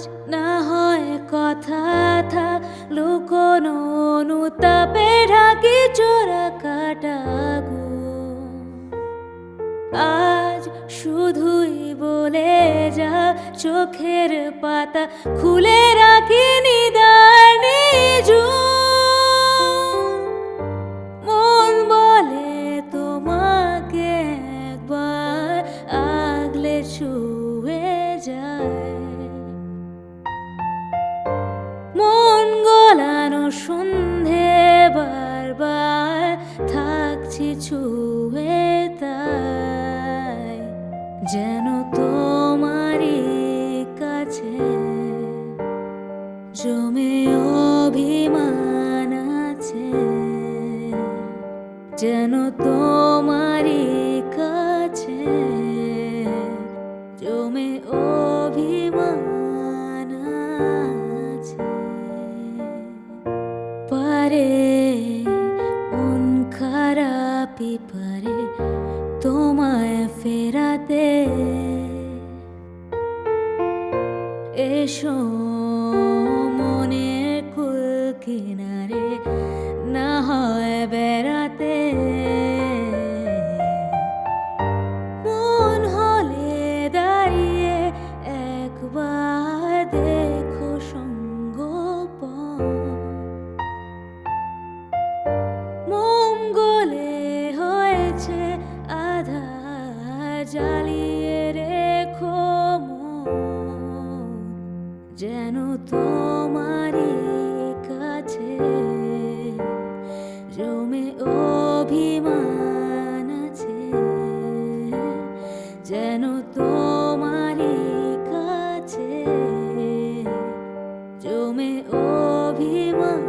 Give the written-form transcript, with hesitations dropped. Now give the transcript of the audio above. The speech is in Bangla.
আজ না হয় কথা থাক লুকোনো অনুতাপে ঢাকি চোরা কাটা আজ শুধুই বলে যা চোখের পাতা খুলে রাখি নিদার মন বলে তোমাকে একবার আগলে ছুঁয়ে যায় মন গলানো সন্ধে বারবার থাকছি ছুঁয়ে তাই যেন তোমারই কাছে জমে অভিমান আছে যেন তোমারই কাছে জমে অভিমান আছে পারে মন খারাপই পারে তোমায় ফেরাতে এসো মনের কুল কিনারে না হয় বেড়াতে মন হলে দাঁড়িয়ে একবার দেখো সঙ্গোপন মোম গলে হয়েছে আধা জ্বালিয়ে রেখো যেন তোমারই কাছে জমে অভিমান আছে যেন তোমারই কাছে জমে অভিমান